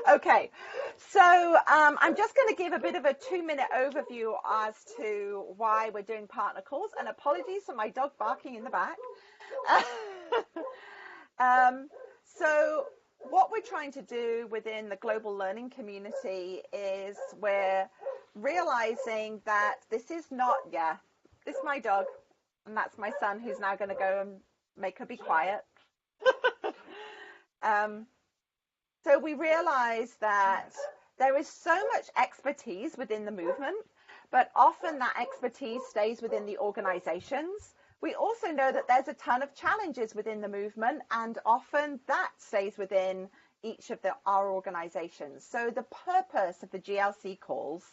Okay, so I'm just going to give a bit of a 2-minute overview as to why we're doing partner calls, and apologies for my dog barking in the back. um, so what we're trying to do within the global learning community is we're realizing that this is not, this is my dog, and that's my son who's now going to go and make her be quiet. um, So we realize that there is so much expertise within the movement, but often that expertise stays within the organizations. We also know that there's a ton of challenges within the movement, and often that stays within each of our organizations. So the purpose of the GLC calls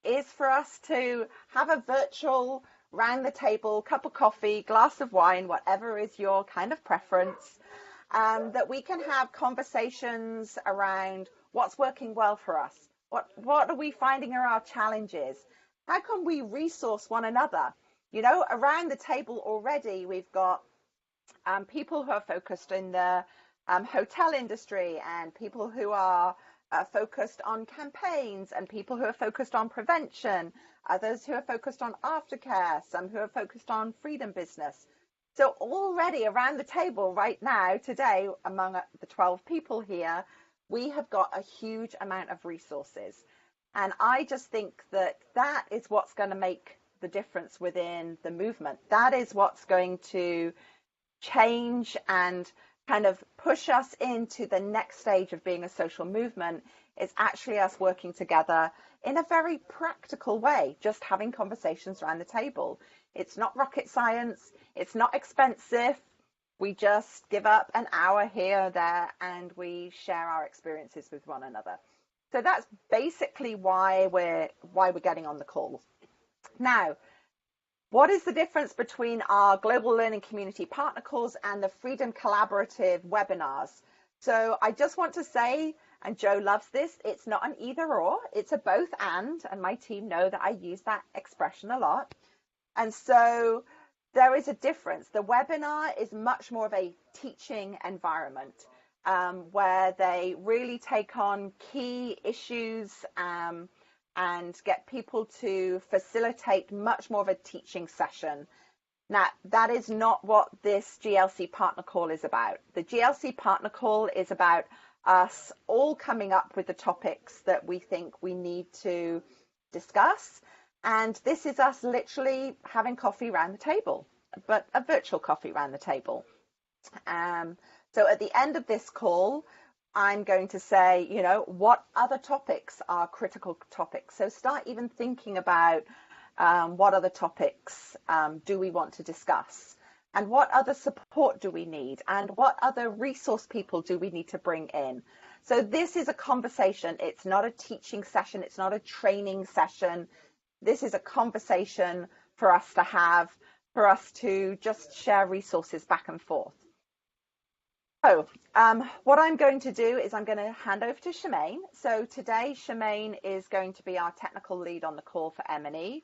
is for us to have a virtual round the table, cup of coffee, glass of wine, whatever is your kind of preference, that we can have conversations around what's working well for us. What are we finding are our challenges? How can we resource one another? You know, around the table already, we've got people who are focused in the hotel industry, and people who are focused on campaigns, and people who are focused on prevention, others who are focused on aftercare, some who are focused on freedom business. So already around the table right now, today, among the 12 people here, we have got a huge amount of resources. And I just think that that is what's going to make the difference within the movement. That is what's going to change and kind of push us into the next stage of being a social movement, is actually us working together in a very practical way, just having conversations around the table. It's not rocket science. It's not expensive. We just give up an hour here or there, and we share our experiences with one another. So that's basically why we're getting on the calls. Now, what is the difference between our Global Learning Community partner calls and the Freedom Collaborative webinars? So I just want to say, and Joe loves this, it's not an either or, it's a both and my team know that I use that expression a lot. And so there is a difference. The webinar is much more of a teaching environment, where they really take on key issues, and get people to facilitate much more of a teaching session. Now, that is not what this GLC partner call is about. The GLC partner call is about us all coming up with the topics that we think we need to discuss. And this is us literally having coffee around the table, but a virtual coffee around the table. So at the end of this call, I'm going to say, you know, what other topics are critical topics? So start even thinking about what other topics do we want to discuss? And what other support do we need? And what other resource people do we need to bring in? So this is a conversation. It's not a teaching session. It's not a training session. This is a conversation for us to have, for us to just share resources back and forth. So what I'm going to do is I'm going to hand over to Shemaine. So today, Shemaine is going to be our technical lead on the call for M&E.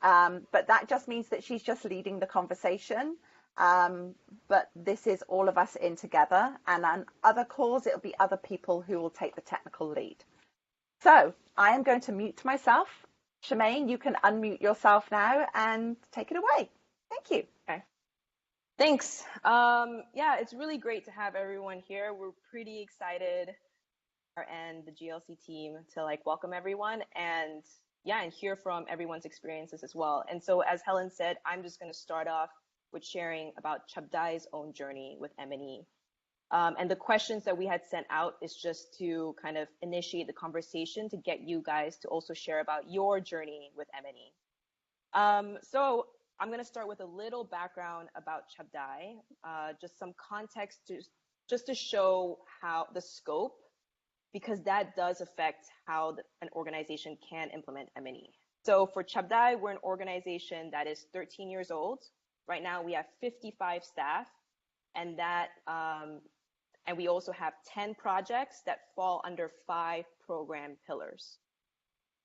But that just means that she's just leading the conversation. But this is all of us in together. And on other calls, it'll be other people who will take the technical lead. So I am going to mute myself. Shemaine, you can unmute yourself now and take it away. Thank you. Okay. Thanks. Yeah, it's really great to have everyone here. We're pretty excited, and the GLC team, to welcome everyone and hear from everyone's experiences as well. And so, as Helen said, I'm just going to start off with sharing about Chabdai's own journey with M&E. And the questions that we had sent out is just to kind of initiate the conversation to get you guys to also share about your journey with M&E. So I'm going to start with a little background about Chabdai, just some context just to show how the scope, because that does affect how an organization can implement M&E. So for Chabdai, we're an organization that is 13 years old. Right now we have 55 staff, and and we also have 10 projects that fall under 5 program pillars.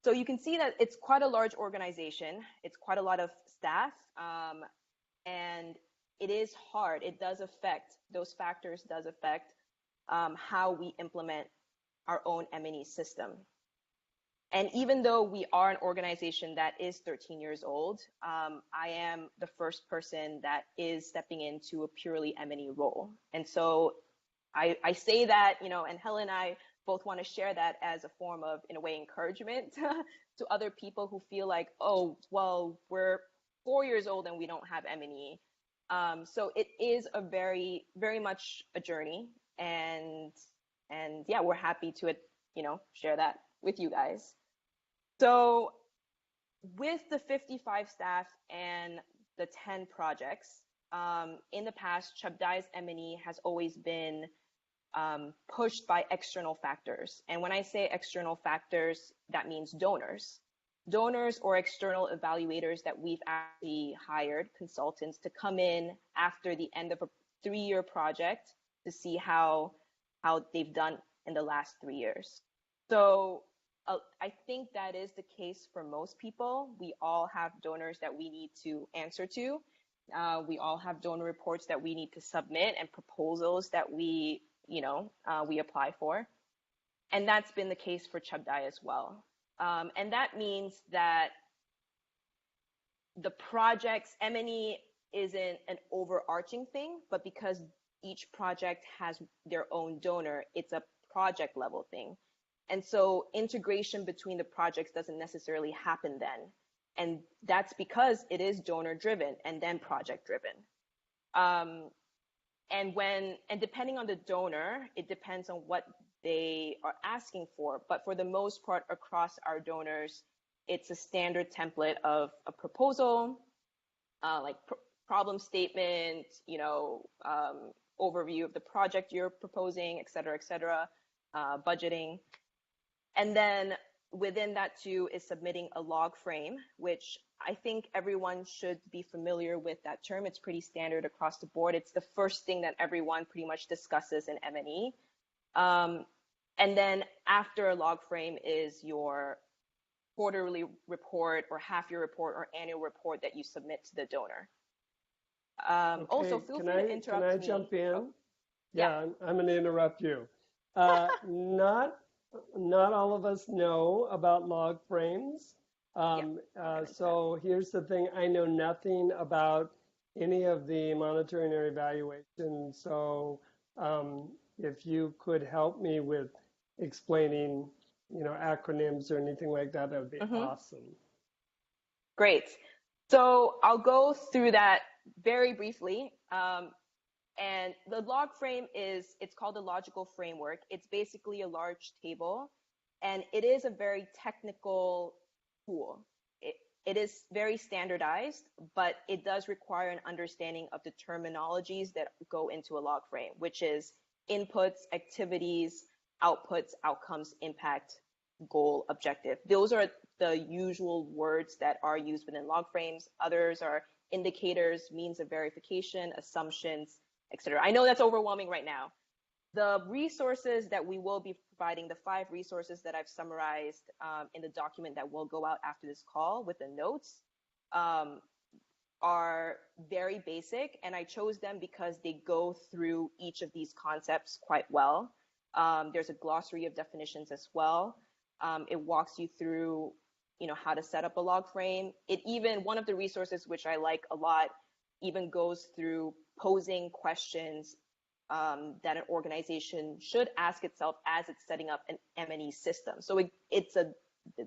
So you can see that it's quite a large organization. It's quite a lot of staff, and it is hard. It does affect, those factors does affect how we implement our own M&E system. And even though we are an organization that is 13 years old, I am the first person that is stepping into a purely M&E role. And so I say that, and Helen and I both want to share that as a form of, in a way, encouragement to other people who feel like, oh, well, we're 4 years old and we don't have M&E. So it is a very, very much a journey, and yeah, we're happy to, share that with you guys. So with the 55 staff and the 10 projects, in the past, Chabdai's M&E has always been pushed by external factors. And when I say external factors, that means donors. Donors or external evaluators that we've actually hired, consultants, to come in after the end of a 3-year project to see how they've done in the last 3 years. So I think that is the case for most people. We all have donors that we need to answer to. We all have donor reports that we need to submit and proposals that we apply for. And that's been the case for Chabdai as well. And that means that the project's M&E isn't an overarching thing, but because each project has their own donor, it's a project level thing. And so integration between the projects doesn't necessarily happen then. And that's because it is donor driven and then project driven. And depending on the donor, it depends on what they are asking for. But for the most part, across our donors, it's a standard template of a proposal, like problem statement, overview of the project you're proposing, et cetera, budgeting. And then within that too is submitting a log frame, which I think everyone should be familiar with that term. It's pretty standard across the board. It's the first thing that everyone pretty much discusses in M&E. And then after a log frame is your quarterly report or half-year report or annual report that you submit to the donor. Okay. Also, feel free to interrupt me. Can I jump in? Oh. Yeah, I'm going to interrupt you. Not all of us know about log frames. So here's the thing. I know nothing about any of the monitoring or evaluation. So if you could help me with explaining, acronyms or anything like that, that would be awesome. Great. So I'll go through that very briefly. And the log frame it's called a logical framework. It's basically a large table, and it is a very technical tool. It is very standardized, but it does require an understanding of the terminologies that go into a log frame, which is inputs, activities, outputs, outcomes, impact, goal, objective. Those are the usual words that are used within log frames. Others are indicators, means of verification, assumptions, etc. I know that's overwhelming right now. The resources that we will be providing, the 5 resources that I've summarized in the document that will go out after this call with the notes, are very basic, and I chose them because they go through each of these concepts quite well. There's a glossary of definitions as well. It walks you through, how to set up a log frame. One of the resources, which I like a lot, even goes through posing questions that an organization should ask itself as it's setting up an M&E system. So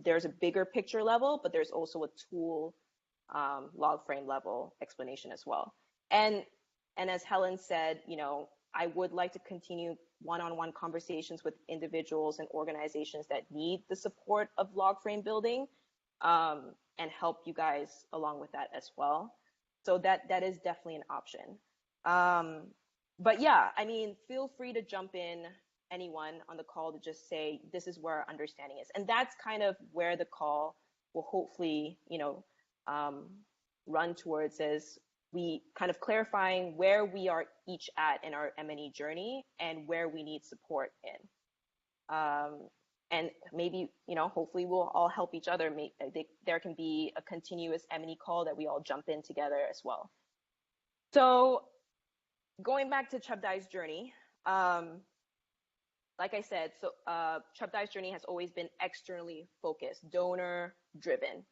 there's a bigger picture level, but there's also a tool log frame level explanation as well. And as Helen said, I would like to continue one-on-one conversations with individuals and organizations that need the support of log frame building, and help you guys along with that as well. So that is definitely an option. But yeah, feel free to jump in, anyone on the call, to just say, this is where our understanding is. And that's kind of where the call will hopefully, run towards, is we kind of clarifying where we are each at in our M&E journey and where we need support in. And maybe, hopefully we'll all help each other. There can be a continuous M&E call that we all jump in together as well. So going back to Chabdai's journey, like I said, so Chabdai's journey has always been externally focused, donor driven.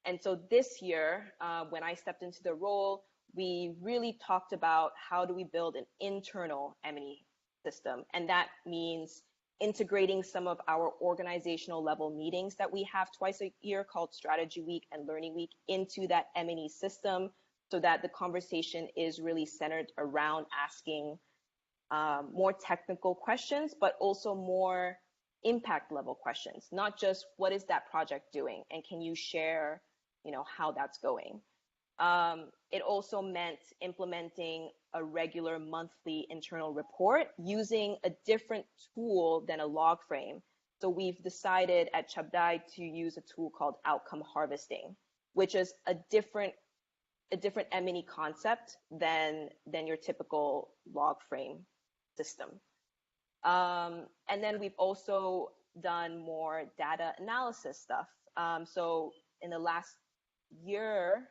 And so this year, when I stepped into the role, we really talked about how do we build an internal M&E system. And that means integrating some of our organizational level meetings that we have twice a year called Strategy Week and Learning Week into that M&E system so that the conversation is really centered around asking more technical questions, but also more impact level questions, not just what is that project doing and can you share, how that's going. It also meant implementing a regular monthly internal report using a different tool than a log frame. So we've decided at Chabdai to use a tool called outcome harvesting, which is a different M&E concept than your typical log frame system. And then we've also done more data analysis stuff. So in the last year,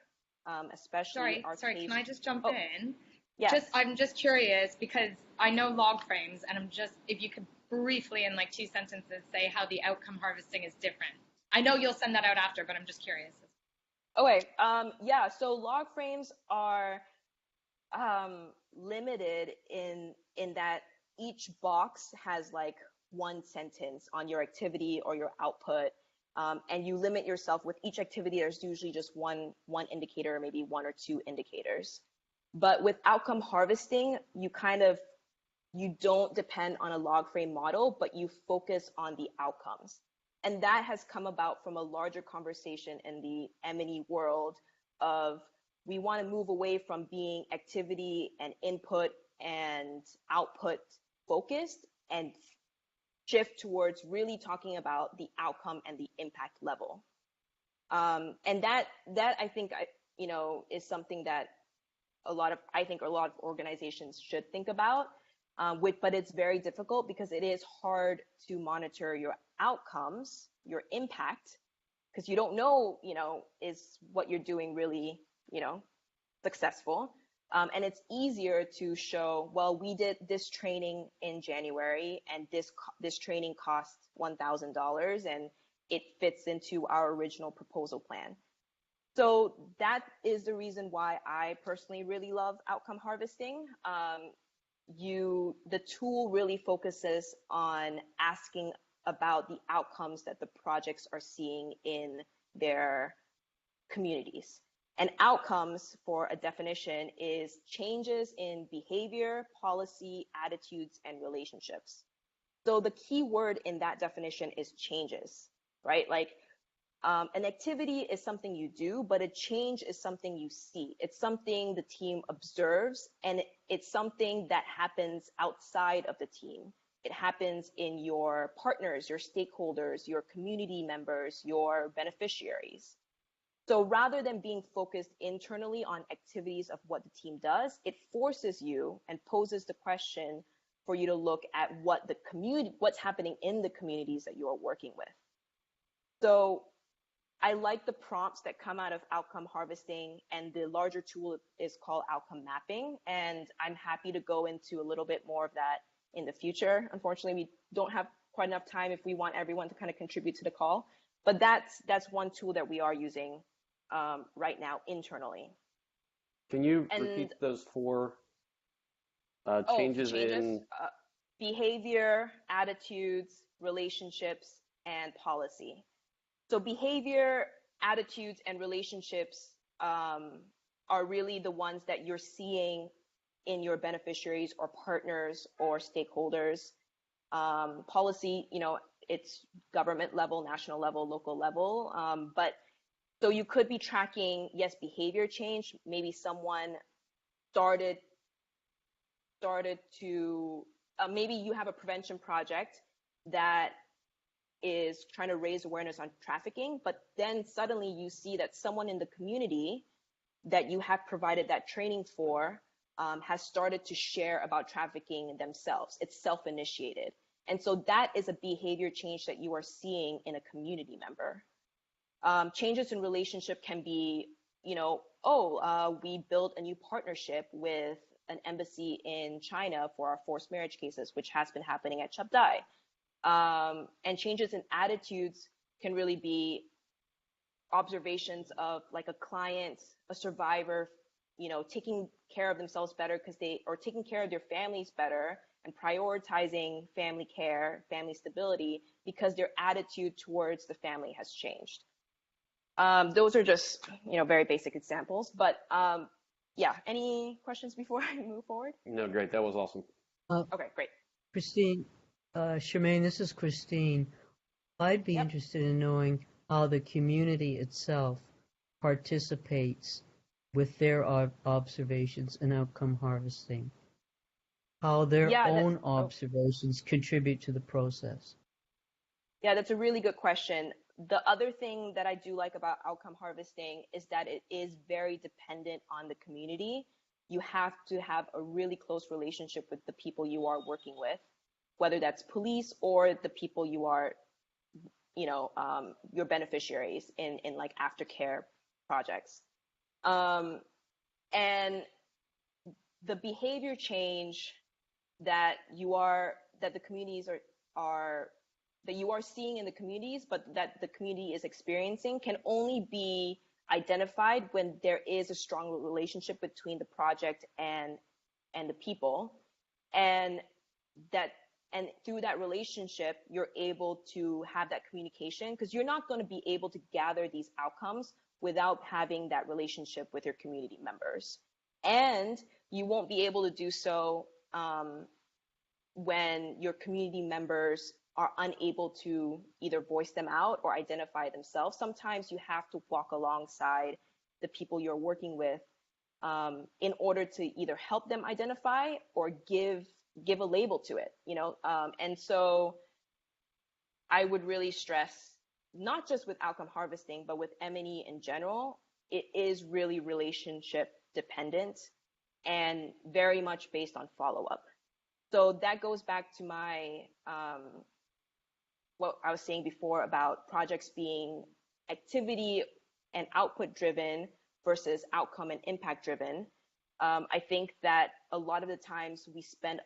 especially Sorry, can I just jump in? Yeah. I'm just curious because I know log frames, and if you could briefly in like 2 sentences say how the outcome harvesting is different. I know you'll send that out after, but I'm just curious. Okay. Yeah. So log frames are limited in that each box has like one sentence on your activity or your output. And you limit yourself with each activity. There's usually just one indicator, maybe 1 or 2 indicators. But with outcome harvesting, you don't depend on a log frame model, but you focus on the outcomes. And that has come about from a larger conversation in the M&E world of we want to move away from being activity and input and output focused and shift towards really talking about the outcome and the impact level. And that I think, is something that a lot of organizations should think about, but it's very difficult because it is hard to monitor your outcomes, your impact, because you don't know, is what you're doing really, successful. And it's easier to show, well, we did this training in January and this training cost $1,000 and it fits into our original proposal plan. So that is the reason why I personally really love outcome harvesting. The tool really focuses on asking about the outcomes that the projects are seeing in their communities. And outcomes, for a definition, is changes in behavior, policy, attitudes, and relationships. So the key word in that definition is changes, right? Like an activity is something you do, but a change is something you see. It's something the team observes, and it's something that happens outside of the team. It happens in your partners, your stakeholders, your community members, your beneficiaries. So rather than being focused internally on activities of what the team does, it forces you and poses the question for you to look at what's happening in the communities that you are working with. So I like the prompts that come out of outcome harvesting, and the larger tool is called outcome mapping. And I'm happy to go into a little bit more of that in the future. Unfortunately, we don't have quite enough time if we want everyone to kind of contribute to the call. But that's one tool that we are using right now internally. Can you repeat those 4 changes in behavior, attitudes, relationships, and policy? So behavior, attitudes, and relationships are really the ones that you're seeing in your beneficiaries or partners or stakeholders. Policy, it's government level, national level, local level, but so you could be tracking, yes, behavior change. Maybe someone started to, maybe you have a prevention project that is trying to raise awareness on trafficking, but then suddenly you see that someone in the community that you have provided that training for has started to share about trafficking themselves. It's self-initiated. And so that is a behavior change that you are seeing in a community member. Changes in relationship can be, we built a new partnership with an embassy in China for our forced marriage cases, which has been happening at Chap Dai. And changes in attitudes can really be observations of like a client, a survivor, taking care of themselves better or taking care of their families better and prioritizing family care, family stability, because their attitude towards the family has changed. Those are just, very basic examples, but yeah, any questions before I move forward? No, great. That was awesome. Okay, great. Christine, Charmaine, this is Christine. I'd be interested in knowing how the community itself participates with their observations in outcome harvesting, how their own observations contribute to the process. Yeah, that's a really good question. The other thing that I do like about outcome harvesting is that it is very dependent on the community. You have to have a really close relationship with the people you are working with, whether that's police or the people you are, your beneficiaries in like aftercare projects. And the behavior change that the communities that you are seeing in the communities, but that the community is experiencing, can only be identified when there is a strong relationship between the project and the people, and through that relationship you're able to have that communication, because you're not going to be able to gather these outcomes without having that relationship with your community members, and you won't be able to do so when your community members are unable to either voice them out or identify themselves. Sometimes you have to walk alongside the people you're working with in order to either help them identify or give a label to it, and so I would really stress, not just with outcome harvesting, but with M&E in general, it is really relationship dependent and very much based on follow-up. So that goes back to my what I was saying before about projects being activity and output driven versus outcome and impact driven. I think that a lot of the times we spend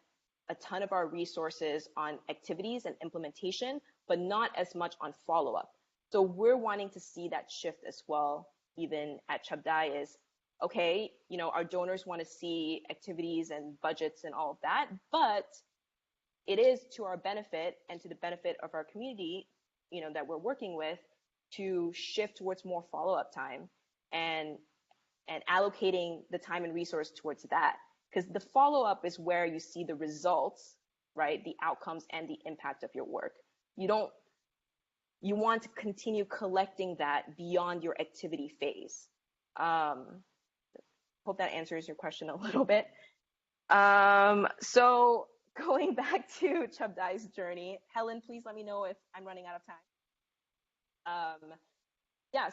a ton of our resources on activities and implementation, but not as much on follow-up. So we're wanting to see that shift as well, even at Chap Dai, is, okay, our donors want to see activities and budgets and all of that, but it is to our benefit and to the benefit of our community, that we're working with, to shift towards more follow-up time and allocating the time and resource towards that. Because the follow-up is where you see the results, right? The outcomes and the impact of your work. You want to continue collecting that beyond your activity phase. Hope that answers your question a little bit. So going back to Chap Dai's journey, Helen, please let me know if I'm running out of time.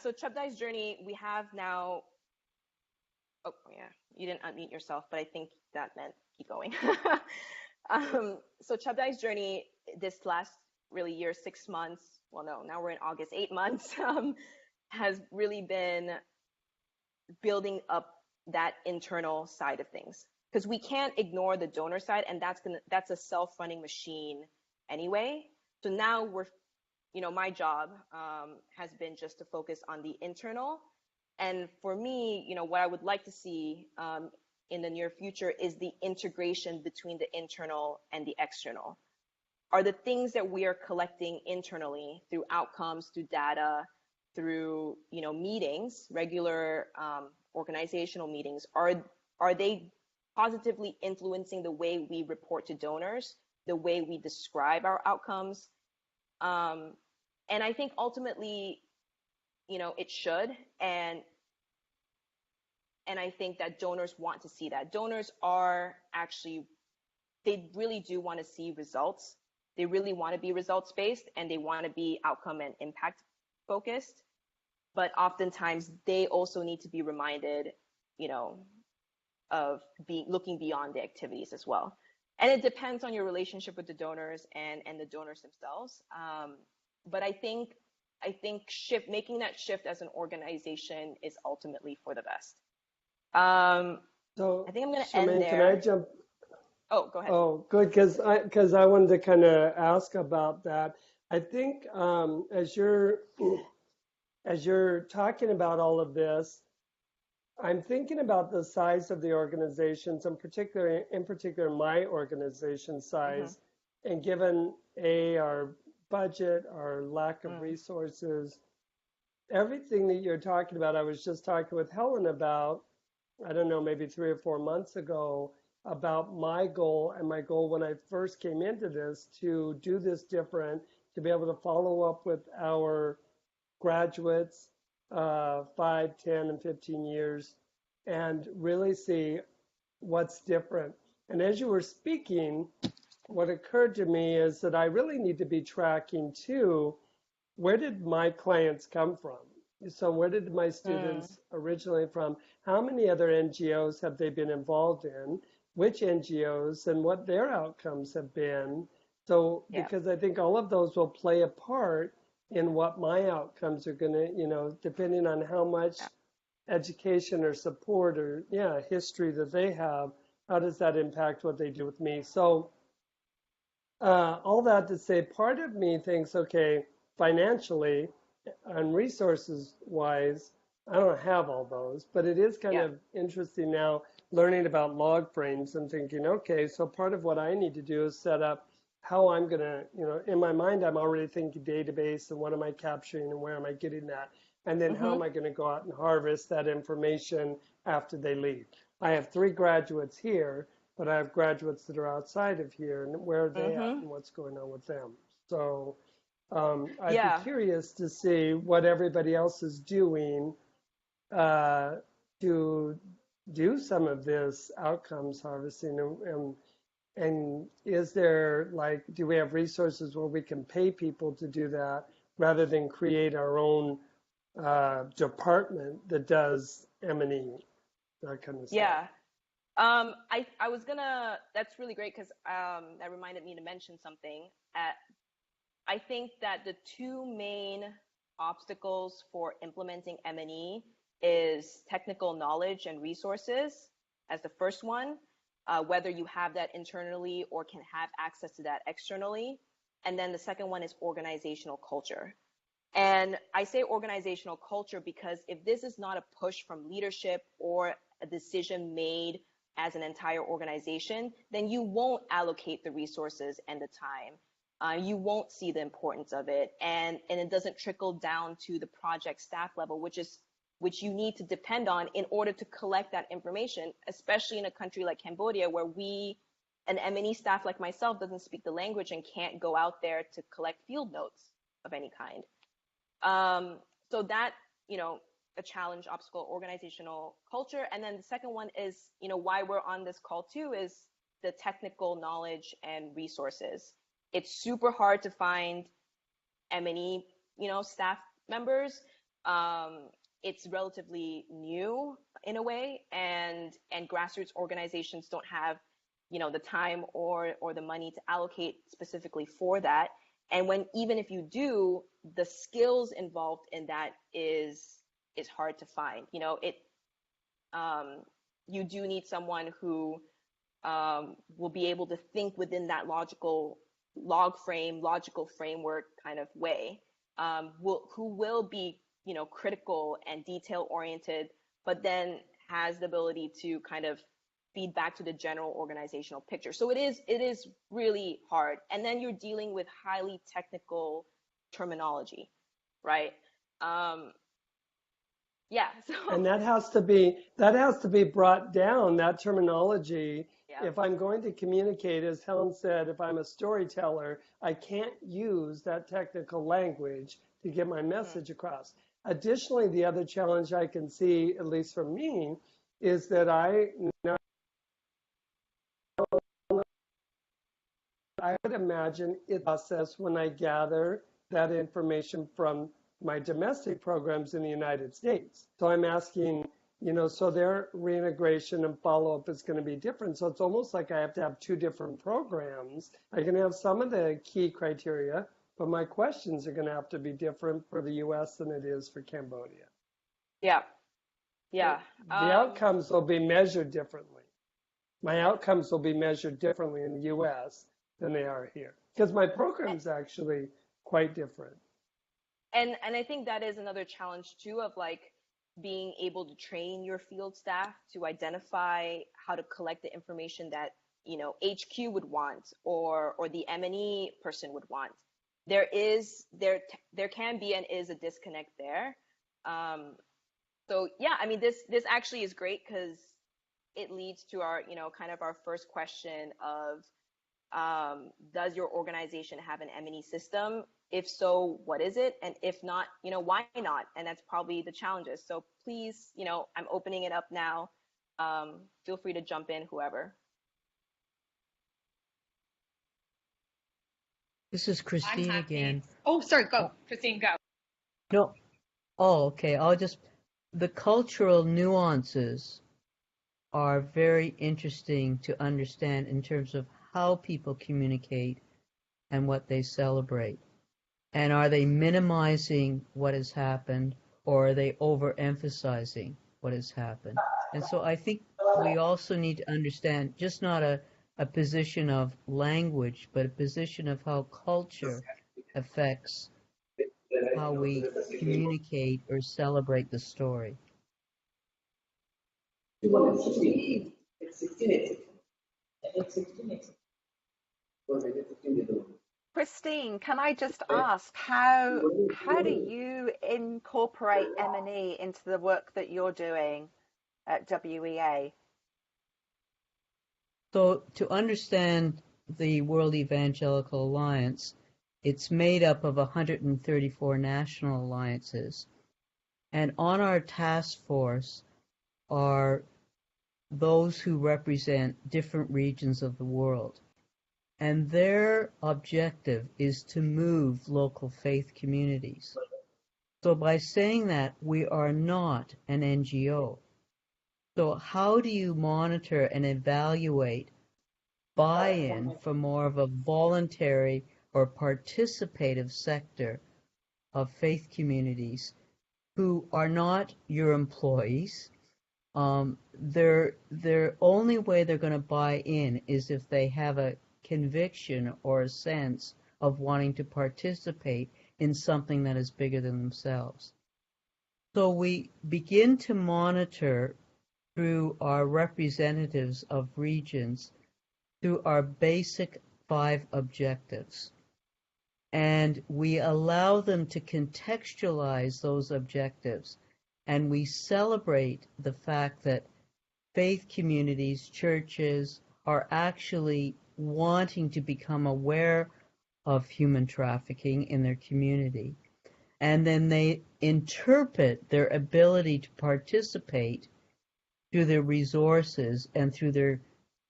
So Chap Dai's journey, we have now, oh yeah, you didn't unmute yourself, but I think that meant keep going. So Chap Dai's journey this last really year, 6 months, well no, now we're in August, 8 months, has really been building up that internal side of things. Because we can't ignore the donor side, and that's a self-running machine anyway. So now my job has been just to focus on the internal. And for me, what I would like to see in the near future is the integration between the internal and the external. Are the things that we are collecting internally through outcomes, through data, through meetings, regular organizational meetings, are they positively influencing the way we report to donors, the way we describe our outcomes? And I think ultimately, it should. And I think that donors want to see that. Donors are actually, they really do want to see results. They really want to be results based, and they want to be outcome and impact focused. But oftentimes they also need to be reminded, of looking beyond the activities as well. And it depends on your relationship with the donors and the donors themselves. But I think making that shift as an organization is ultimately for the best. So, I think I'm going to end Charmaine, there. can I jump? Oh, go ahead. Oh, good, because I wanted to kind of ask about that. I think as you're talking about all of this, I'm thinking about the size of the organizations, in particular my organization size, and given our budget, our lack of resources, everything that you're talking about, I was just talking with Helen about, I don't know, maybe 3 or 4 months ago, about my goal and my goal when I first came into this to do this different, to be able to follow up with our graduates 5, 10, and 15 years and really see what's different. And as you were speaking, what occurred to me is that I really need to be tracking too, where did my clients come from? So where did my students originally from? How many other NGOs have they been involved in? Which NGOs and what their outcomes have been? So because I think all of those will play a part in what my outcomes are going to, depending on how much education or support or history that they have, how does that impact what they do with me? So all that to say, part of me thinks, okay, financially and resources wise, I don't have all those, but it is kind of interesting now learning about log frames and thinking, okay, so part of what I need to do is set up how I'm going to, in my mind, I'm already thinking database and what am I capturing and where am I getting that? And then how am I going to go out and harvest that information after they leave? I have 3 graduates here, but I have graduates that are outside of here, and where are they at and what's going on with them? So I'd be curious to see what everybody else is doing to do some of this outcomes harvesting. And is there, do we have resources where we can pay people to do that rather than create our own department that does M&E, that kind of stuff? Yeah. I was gonna, that's really great because that reminded me to mention something. I think that the 2 main obstacles for implementing M&E is technical knowledge and resources as the first one, whether you have that internally or can have access to that externally. And then the second one is organizational culture. And I say organizational culture because if this is not a push from leadership or a decision made as an entire organization, then you won't allocate the resources and the time. You won't see the importance of it, and it doesn't trickle down to the project staff level, which you need to depend on in order to collect that information, especially in a country like Cambodia, where an M&E staff like myself doesn't speak the language and can't go out there to collect field notes of any kind. So that, a challenge, obstacle, organizational culture. And then the second one is, why we're on this call too, is the technical knowledge and resources. It's super hard to find M&E, staff members. It's relatively new in a way, and grassroots organizations don't have, the time or the money to allocate specifically for that. And even if you do, the skills involved in that is hard to find. You do need someone who will be able to think within that logical framework kind of way, who will be, critical and detail oriented, but then has the ability to kind of feed back to the general organizational picture. So it is really hard. And then you're dealing with highly technical terminology, right? So. And that has to be brought down, that terminology. Yeah. If I'm going to communicate, as Helen said, if I'm a storyteller, I can't use that technical language to get my message across. Additionally, the other challenge I can see, at least for me, is that I would imagine it's a process when I gather that information from my domestic programs in the United States. So I'm asking, so their reintegration and follow-up is going to be different. So it's almost like I have to have 2 different programs. I can have some of the key criteria, but my questions are going to have to be different for the U.S. than it is for Cambodia. Yeah. Yeah. The outcomes will be measured differently. My outcomes will be measured differently in the U.S. than they are here, because my program's actually quite different. And I think that is another challenge too, of like being able to train your field staff to identify how to collect the information that, you know, HQ would want, or the M&E person would want. There can be and is a disconnect there. So yeah, I mean, this actually is great because it leads to our, you know, kind of our first question of, does your organization have an M&E system? If so, what is it? And if not, you know, why not? And that's probably the challenges. So please, you know, I'm opening it up now. Feel free to jump in, whoever. This is Christine again. Oh, sorry, go. Christine, go. No. Oh, okay. The cultural nuances are very interesting to understand in terms of how people communicate and what they celebrate. And are they minimizing what has happened, or are they overemphasizing what has happened? And so I think we also need to understand just not a position of language, but a position of how culture affects how we communicate or celebrate the story. Christine, can I just ask how do you incorporate M&E into the work that you're doing at WEA? So to understand the World Evangelical Alliance, it's made up of 134 national alliances. And on our task force are those who represent different regions of the world. And their objective is to move local faith communities. So by saying that, we are not an NGO. So how do you monitor and evaluate buy-in for more of a voluntary or participative sector of faith communities who are not your employees? Their only way they're going to buy in is if they have a conviction or a sense of wanting to participate in something that is bigger than themselves. So we begin to monitor through our representatives of regions through our basic 5 objectives. And we allow them to contextualize those objectives. And we celebrate the fact that faith communities, churches, are actually wanting to become aware of human trafficking in their community. And then they interpret their ability to participate through their resources and through their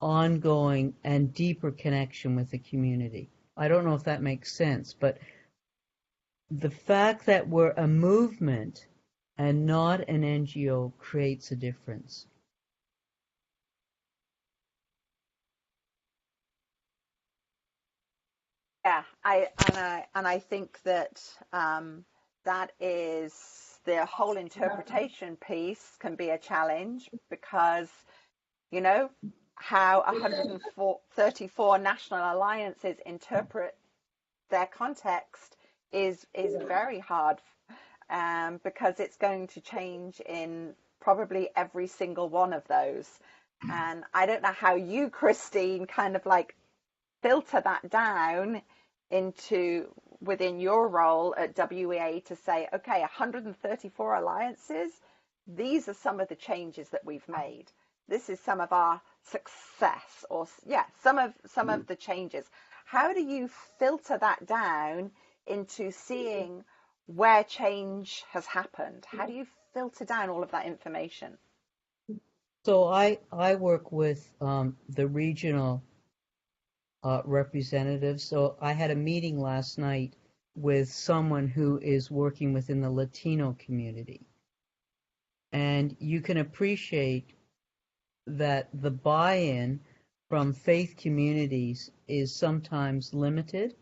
ongoing and deeper connection with the community. I don't know if that makes sense, but the fact that we're a movement and not an NGO creates a difference. Yeah, I think that that is the whole interpretation piece can be a challenge because, you know, how 134 national alliances interpret their context is very hard because it's going to change in probably every single one of those. And I don't know how you, Christine, kind of like filter that down into within your role at WEA to say, okay, 134 alliances, these are some of the changes that we've made. This is some of our success, or some of the changes. How do you filter that down into seeing where change has happened? How do you filter down all of that information? So I work with the regional representatives. So I had a meeting last night with someone who is working within the Latino community. And you can appreciate that the buy-in from faith communities is sometimes limited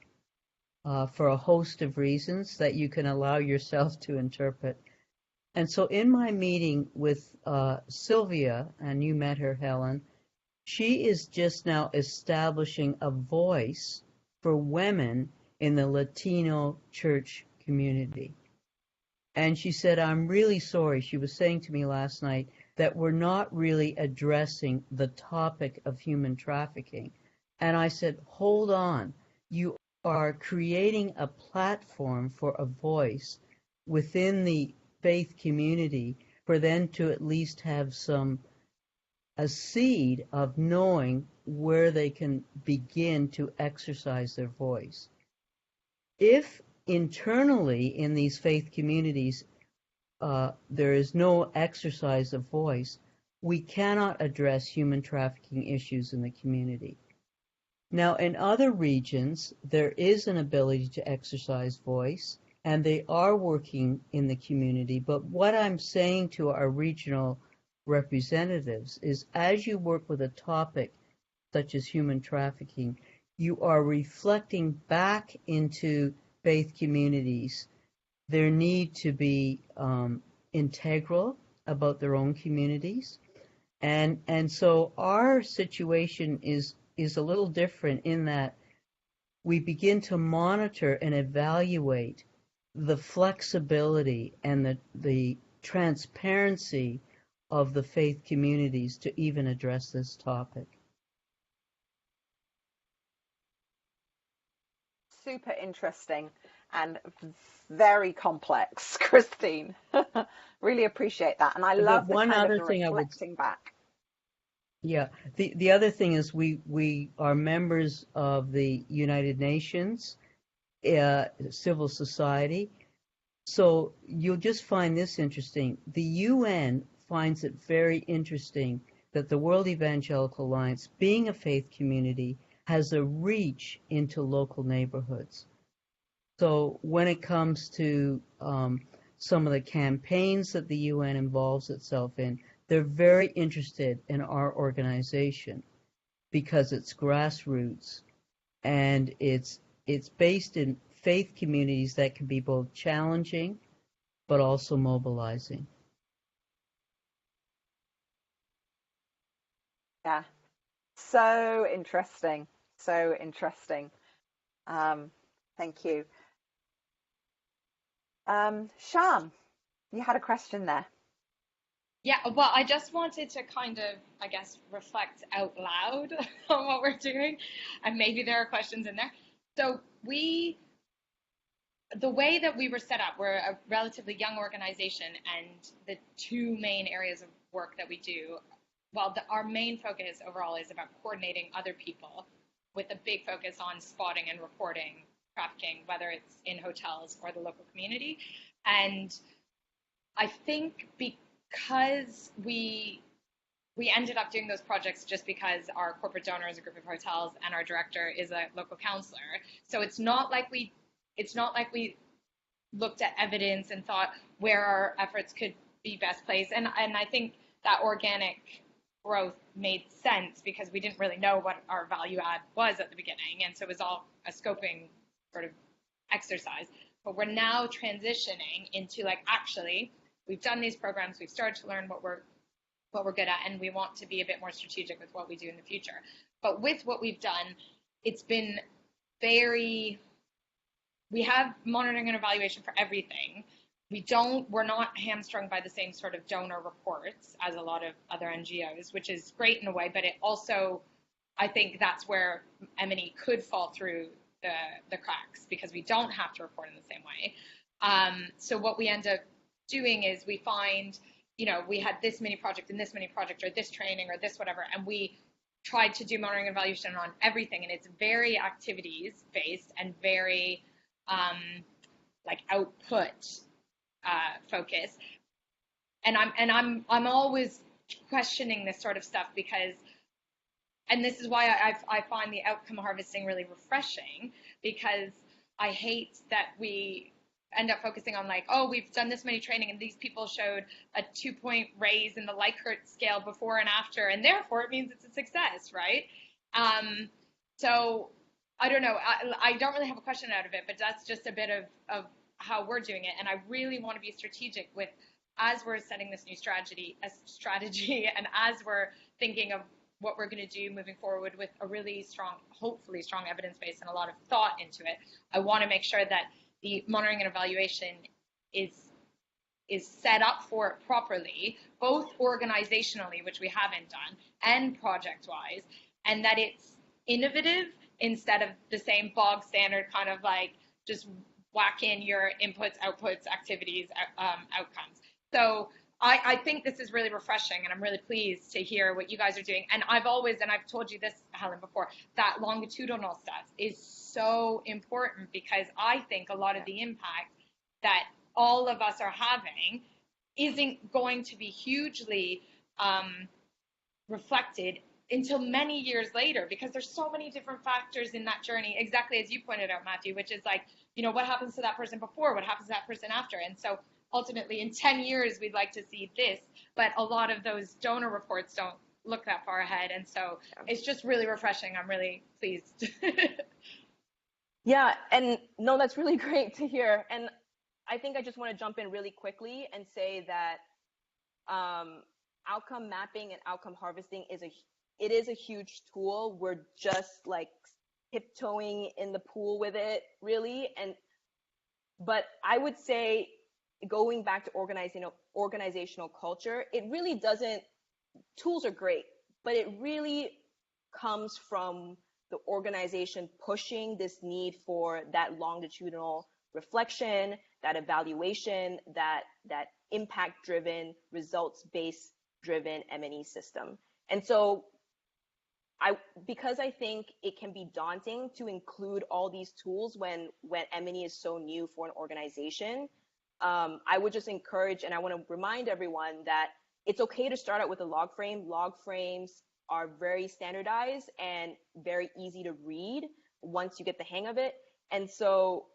for a host of reasons that you can allow yourself to interpret. And so in my meeting with Sylvia, and you met her, Helen, she is just now establishing a voice for women in the Latino church community. And she said, I'm really sorry. She was saying to me last night that we're not really addressing the topic of human trafficking. And I said, hold on. You are creating a platform for a voice within the faith community for them to at least have a seed of knowing where they can begin to exercise their voice. If internally in these faith communities there is no exercise of voice, we cannot address human trafficking issues in the community. Now, in other regions, there is an ability to exercise voice, and they are working in the community. But what I'm saying to our regional representatives is, as you work with a topic such as human trafficking, you are reflecting back into faith communities their need to be integral about their own communities. And so our situation is a little different in that we begin to monitor and evaluate the flexibility and the transparency of the faith communities to even address this topic. Super interesting and very complex, Christine. Really appreciate that. And I love the kind of the reflecting back. Yeah. The other thing is we are members of the United Nations, civil society. So you'll just find this interesting. The UN finds it very interesting that the World Evangelical Alliance, being a faith community, has a reach into local neighborhoods. So when it comes to some of the campaigns that the UN involves itself in, they're very interested in our organization because it's grassroots and it's based in faith communities that can be both challenging but also mobilizing. Yeah, so interesting, so interesting. Thank you. Sham, you had a question there. Yeah, well, I just wanted to kind of, I guess, reflect out loud on what we're doing, and maybe there are questions in there. So the way that we were set up, we're a relatively young organization, and the two main areas of work that we do, well, our main focus overall is about coordinating other people with a big focus on spotting and reporting trafficking, whether it's in hotels or the local community. And I think because we ended up doing those projects just because our corporate donor is a group of hotels and our director is a local counselor. So it's not like we looked at evidence and thought where our efforts could be best placed. And I think that organic growth made sense because we didn't really know what our value add was at the beginning. And so it was all a scoping sort of exercise. But we're now transitioning into actually, we've done these programs, we've started to learn what we're good at, and we want to be a bit more strategic with what we do in the future. But with what we've done, it's been we have monitoring and evaluation for everything. We're not hamstrung by the same sort of donor reports as a lot of other NGOs, which is great in a way, but it also, I think that's where M&E could fall through the cracks because we don't have to report in the same way. So what we end up doing is we find, we had this mini project and this mini project or this training or this whatever, and we tried to do monitoring and evaluation on everything, and it's very activities based and very output focus. And I'm always questioning this sort of stuff because, and this is why I find the outcome harvesting really refreshing, because I hate that we end up focusing on we've done this many training and these people showed a 2-point raise in the Likert scale before and after, and therefore it means it's a success, right? So I don't know. I don't really have a question out of it, but that's just a bit of how we're doing it. And I really want to be strategic with as we're setting this new strategy, and as we're thinking of what we're going to do moving forward with a really strong, hopefully strong evidence base and a lot of thought into it, I want to make sure that the monitoring and evaluation is set up for it properly, both organizationally, which we haven't done, and project-wise, and that it's innovative instead of the same bog standard kind of like just whack in your inputs, outputs, activities, outcomes. So I think this is really refreshing, and I'm really pleased to hear what you guys are doing. And I've told you this, Helen, before, that longitudinal stuff is so important, because I think a lot of the impact that all of us are having isn't going to be hugely reflected until many years later, because there's so many different factors in that journey, exactly as you pointed out, Matthew, which is like, what happens to that person before, what happens to that person after. And so ultimately in 10 years, we'd like to see this, but a lot of those donor reports don't look that far ahead. And so it's just really refreshing. I'm really pleased. Yeah, and no, that's really great to hear. And I think I just want to jump in really quickly and say that outcome mapping and outcome harvesting is a huge tool. We're just like tiptoeing in the pool with it, really. But I would say, going back to organizational culture, it really doesn't, tools are great, but it really comes from the organization pushing this need for that longitudinal reflection, that evaluation, that impact-driven, results-based driven M&E system. And so because I think it can be daunting to include all these tools when M&E is so new for an organization, I would just encourage, and I want to remind everyone that it's okay to start out with a log frame. Log frames are very standardized and very easy to read once you get the hang of it. And so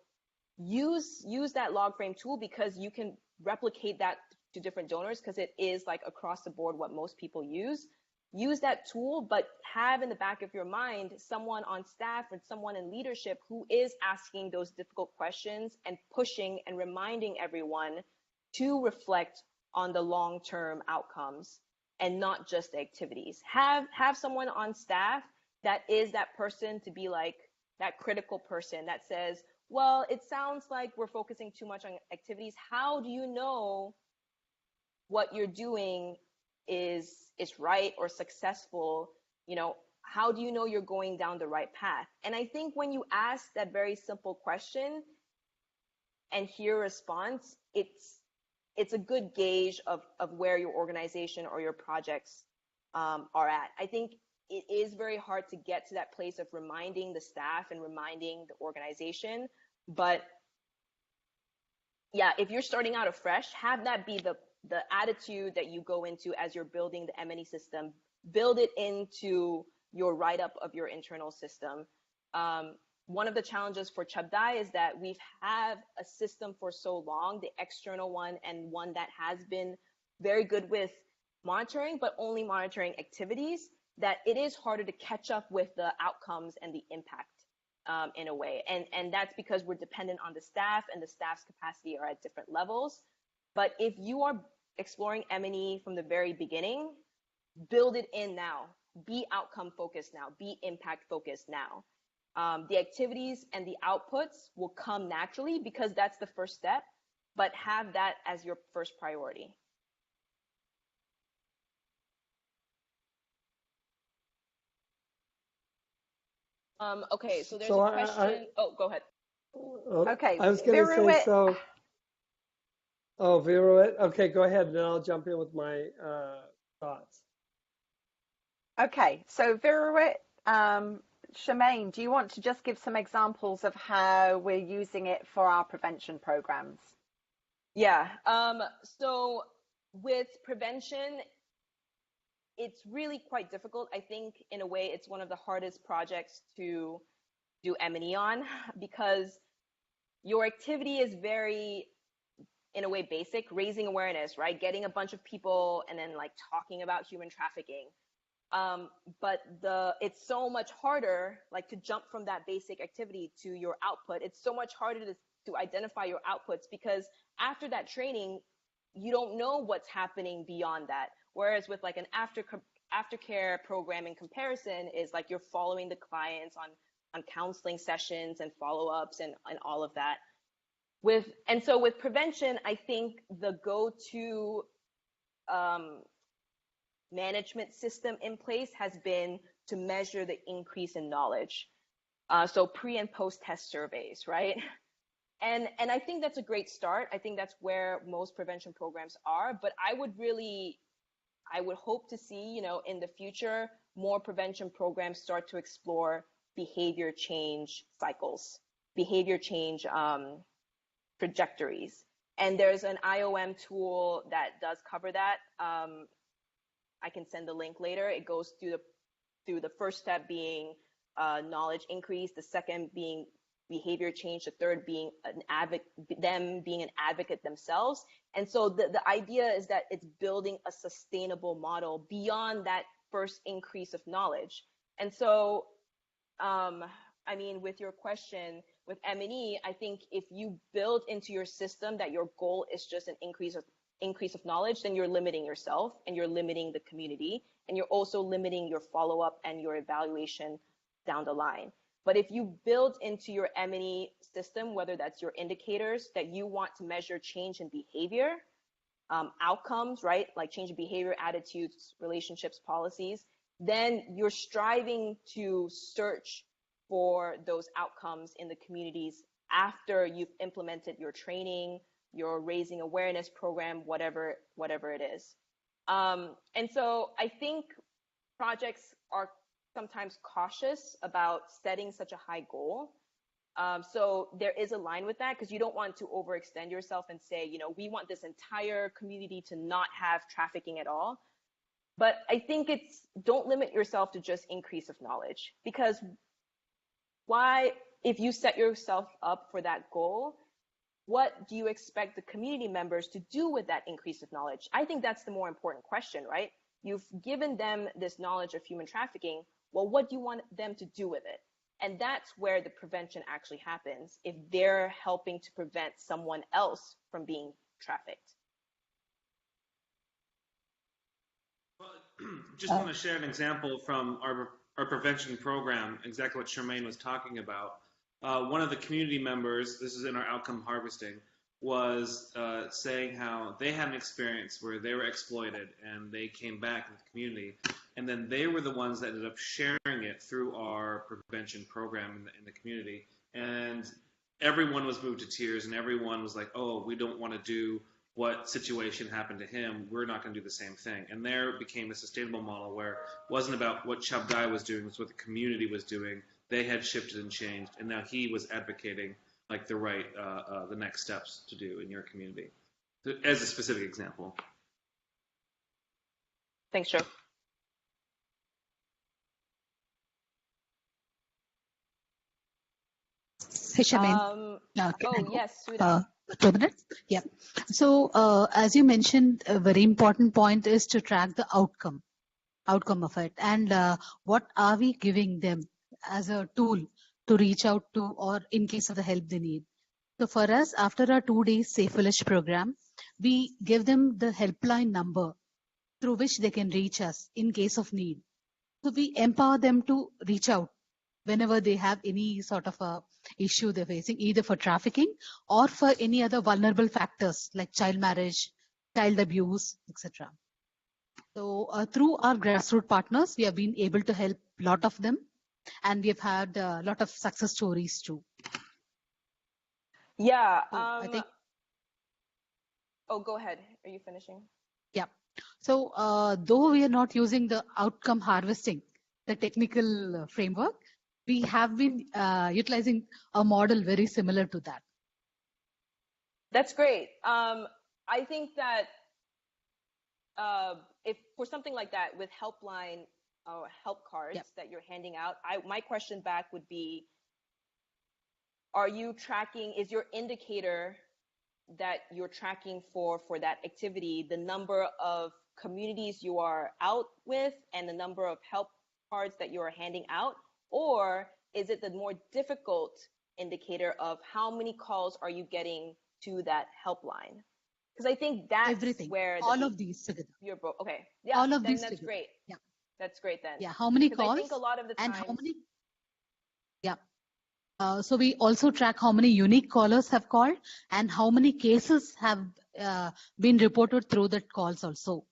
use that log frame tool, because you can replicate that to different donors, because it is like across the board what most people use. Use that tool, but have in the back of your mind someone on staff or someone in leadership who is asking those difficult questions and pushing and reminding everyone to reflect on the long-term outcomes and not just the activities. Have someone on staff that is that person to be like that critical person that says, well, it sounds like we're focusing too much on activities. How do you know what you're doing is right or successful? How do you know you're going down the right path? And I think when you ask that very simple question and hear a response, it's a good gauge of where your organization or your projects are at. I think it is very hard to get to that place of reminding the staff and reminding the organization. But yeah, if you're starting out afresh, have that be the attitude that you go into as you're building the M&E system. Build it into your write-up of your internal system. One of the challenges for Chabdai is that we've had a system for so long, the external one, and one that has been very good with monitoring, but only monitoring activities, that it is harder to catch up with the outcomes and the impact in a way. And that's because we're dependent on the staff, and the staff's capacity are at different levels. But if you are exploring M&E from the very beginning, build it in now. Be outcome focused now. Be impact focused now. The activities and the outputs will come naturally because that's the first step, but have that as your first priority. Okay, so there's a question. Go ahead. Okay. I was going to say, so. Oh, Viruit. Okay, go ahead, and then I'll jump in with my thoughts. Okay, so Viruit, Shemaine, do you want to just give some examples of how we're using it for our prevention programs? Yeah. So with prevention, it's really quite difficult. I think in a way it's one of the hardest projects to do M&E on, because your activity is very, in a way, basic, raising awareness, right? Getting a bunch of people and then like talking about human trafficking. But it's so much harder, like, to jump from that basic activity to your output. It's so much harder to identify your outputs, because after that training, you don't know what's happening beyond that. Whereas with like an aftercare program in comparison is like you're following the clients on counseling sessions and follow-ups and all of that. So with prevention, I think the go-to management system in place has been to measure the increase in knowledge. So pre and post test surveys, right? And I think that's a great start. I think that's where most prevention programs are, but I would hope to see, you know, in the future, more prevention programs start to explore behavior change cycles, behavior change trajectories. And there's an IOM tool that does cover that. I can send the link later. It goes through the first step being knowledge increase, the second being behavior change, the third being them being an advocate themselves. And so the idea is that it's building a sustainable model beyond that first increase of knowledge. And so, I mean, with your question, with M&E, I think if you build into your system that your goal is just an increase of knowledge, then you're limiting yourself and you're limiting the community, and you're also limiting your follow-up and your evaluation down the line. But if you build into your M&E system, whether that's your indicators that you want to measure change in behavior, outcomes, right? Like change in behavior, attitudes, relationships, policies, then you're striving to search for those outcomes in the communities after you've implemented your training, your raising awareness program, whatever it is. And so I think projects are sometimes cautious about setting such a high goal. So there is a line with that, because you don't want to overextend yourself and say, you know, we want this entire community to not have trafficking at all. But I think don't limit yourself to just increase of knowledge, because if you set yourself up for that goal, what do you expect the community members to do with that increase of knowledge? I think that's the more important question, right? You've given them this knowledge of human trafficking. Well, what do you want them to do with it? And that's where the prevention actually happens, if they're helping to prevent someone else from being trafficked. Well, just want to share an example from our prevention program, exactly what Charmaine was talking about. One of the community members, this is in our outcome harvesting, was saying how they had an experience where they were exploited and they came back in the community, and then they were the ones that ended up sharing it through our prevention program in the community. And everyone was moved to tears, and everyone was like, oh, we don't want to do what situation happened to him. We're not going to do the same thing. And there became a sustainable model where it wasn't about what Chabgai was doing, it was what the community was doing. They had shifted and changed, and now he was advocating like the next steps to do in your community, as a specific example. Thanks, Joe. Hey, Charmaine. Oh, yes, Sudha. 2 minutes? Yeah. So, as you mentioned, a very important point is to track the outcome of it. And what are we giving them as a tool to reach out to, or in case of the help they need? So for us, after our 2-day Safe Village program, we give them the helpline number through which they can reach us in case of need. So we empower them to reach out whenever they have any sort of a issue they're facing, either for trafficking or for any other vulnerable factors like child marriage, child abuse, etc. So through our grassroots partners, we have been able to help a lot of them, and we have had a lot of success stories too. Yeah. I think. Oh, go ahead. Are you finishing? Yeah. So though we are not using the outcome harvesting, the technical framework, we have been utilizing a model very similar to that. That's great. I think that if for something like that with helpline or help cards that you're handing out, my question back would be, are you tracking, is your indicator that you're tracking for that activity the number of communities you are out with and the number of help cards that you are handing out? Or is it the more difficult indicator of how many calls are you getting to that helpline? because I think that's everything, where all of these together. Okay, yeah, all of then these that's together. great. Yeah. That's great then. Yeah. How many Because I calls think a lot of the and times. how many? Yeah. So we also track how many unique callers have called and how many cases have been reported through that calls also.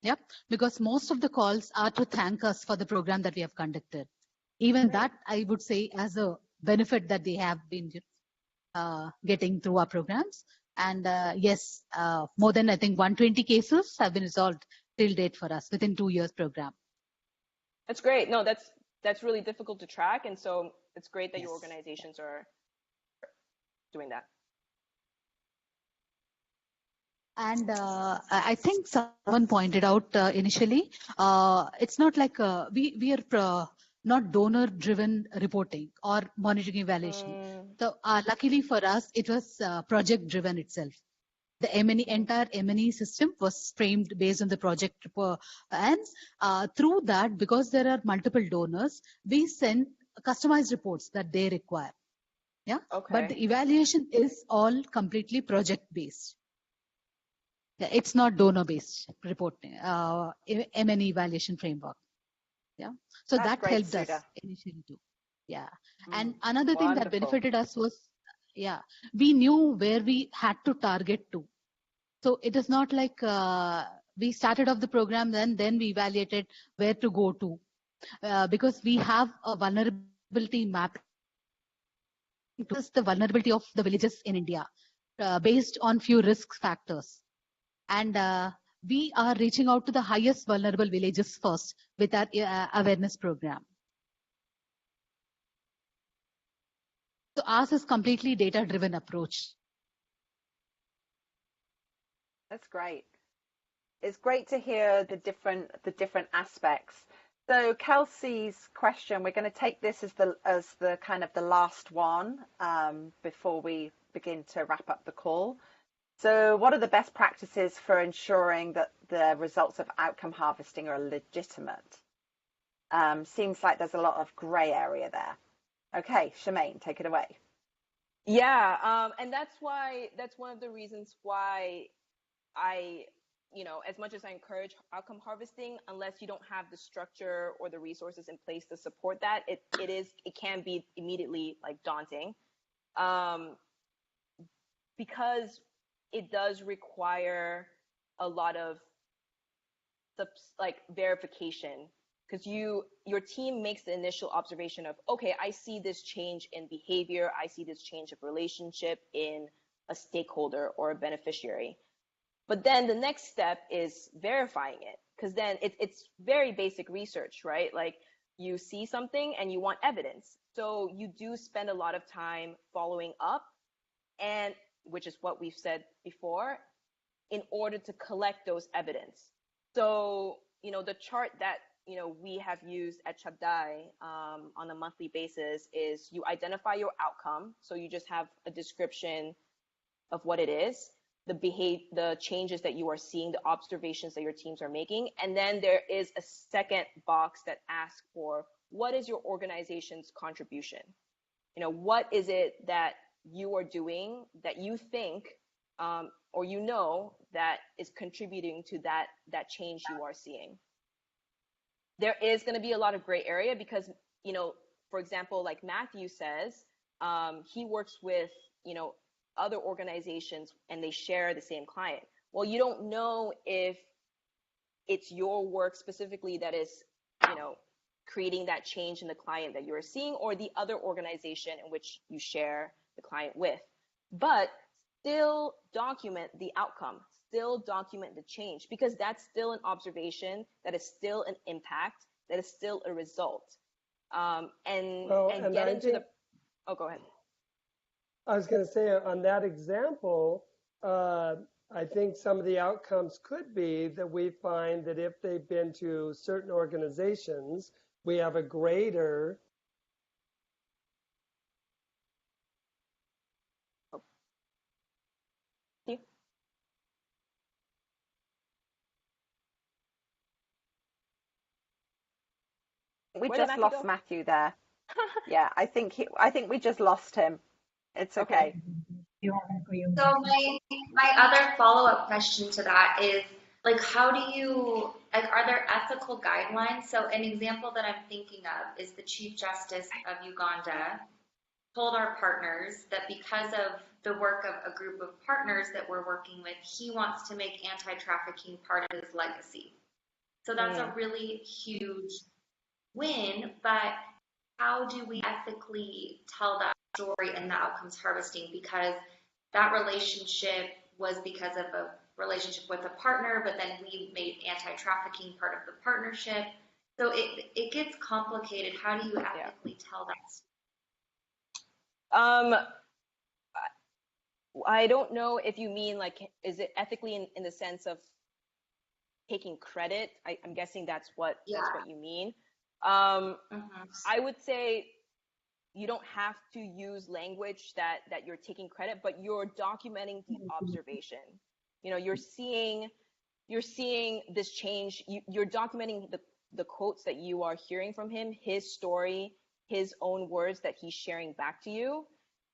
Yep. Because most of the calls are to thank us for the program that we have conducted. Even that, I would say, as a benefit that they have been getting through our programs. And yes, more than I think 120 cases have been resolved till date for us within 2 years program. That's great. No, that's really difficult to track, and so it's great that Yes. your organizations are doing that. And I think someone pointed out initially, it's not like we are not donor-driven reporting or monitoring evaluation. So luckily for us, it was project-driven itself. The M&E, entire M&E system was framed based on the project report. And through that, because there are multiple donors, we send customized reports that they require. Yeah. Okay. But the evaluation is all completely project-based. Yeah, it's not donor-based reporting, M&E evaluation framework. Yeah. So That's that great, helped Sudha. us initially too. Yeah. And another thing that benefited us was, yeah, we knew where we had to target to. So it is not like we started off the program, then we evaluated where to go to. Because we have a vulnerability map. It is the vulnerability of the villages in India based on few risk factors. And we are reaching out to the highest vulnerable villages first with our awareness program. So ours is completely data-driven approach. That's great. It's great to hear the different aspects. So Kelsey's question, we're going to take this as the kind of the last one before we begin to wrap up the call. So what are the best practices for ensuring that the results of outcome harvesting are legitimate? Seems like there's a lot of gray area there. Okay, Shemaine, take it away. Yeah, and that's one of the reasons why I, as much as I encourage outcome harvesting, unless you don't have the structure or the resources in place to support that, it can be immediately like daunting, because it does require a lot of verification, because your team makes the initial observation of, okay, I see this change in behavior, I see this change of relationship in a stakeholder or a beneficiary. But then the next step is verifying it, because then it's very basic research, right? Like you see something and you want evidence. So you do spend a lot of time following up, and which is what we've said before, in order to collect those evidence. So, the chart that, we have used at Chabdai on a monthly basis is you identify your outcome. So you just have a description of what it is, the changes that you are seeing, the observations that your teams are making. And then there is a second box that asks for, what is your organization's contribution? What is it that you are doing that you think or that is contributing to that change you are seeing? There is going to be a lot of gray area because, for example, like Matthew says, he works with, other organizations and they share the same client. Well, you don't know if it's your work specifically that is, creating that change in the client that you're seeing, or the other organization in which you share the client with. But still document the outcome, still document the change, because that's still an observation, that is still an impact, that is still a result. Oh, go ahead. I was going to say on that example, I think some of the outcomes could be that we find that if they've been to certain organizations, we have a greater We just lost Matthew there. Yeah, I think we just lost him. It's okay. So my other follow-up question to that is, like, how do you, like, are there ethical guidelines? So an example that I'm thinking of is the Chief Justice of Uganda told our partners that because of the work of a group of partners that we're working with, he wants to make anti-trafficking part of his legacy. So that's a really huge win, but how do we ethically tell that story in the outcomes harvesting? Because that relationship was because of a relationship with a partner, but then we made anti-trafficking part of the partnership. So it gets complicated. How do you ethically tell that story? I don't know if you mean, like, is it ethically in the sense of taking credit? I'm guessing that's what you mean. I would say you don't have to use language that you're taking credit, but you're documenting the observation. You know, you're seeing this change. You're documenting the quotes that you are hearing from him, his story, his own words that he's sharing back to you,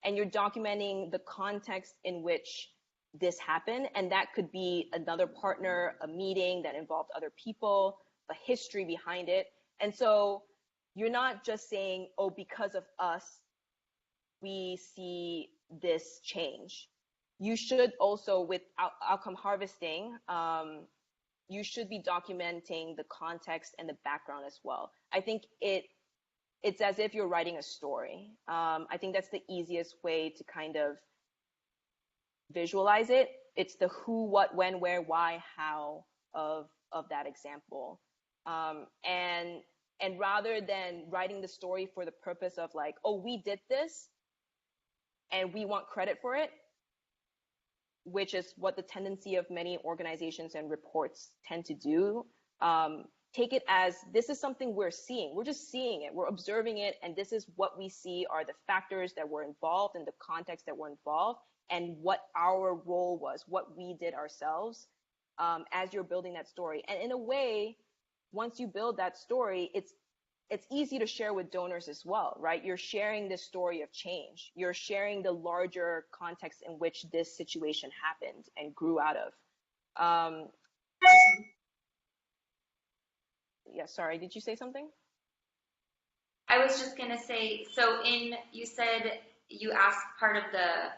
and you're documenting the context in which this happened. And that could be another partner, a meeting that involved other people, a history behind it. And so you're not just saying, oh, because of us, we see this change. You should also, with outcome harvesting, you should be documenting the context and the background as well. I think it's as if you're writing a story. I think that's the easiest way to kind of visualize it. It's the who, what, when, where, why, how of that example. And rather than writing the story for the purpose of, like, oh, we did this and we want credit for it, which is what the tendency of many organizations and reports tend to do, take it as, this is something we're seeing. We're just seeing it. We're observing it. And this is what we see are the factors that were involved and the context that were involved and what our role was, what we did ourselves as you're building that story. And in a way, once you build that story, it's easy to share with donors as well, right? You're sharing the story of change. You're sharing the larger context in which this situation happened and grew out of. Yeah, sorry, did you say something? I was just gonna say, so you said you asked, part of the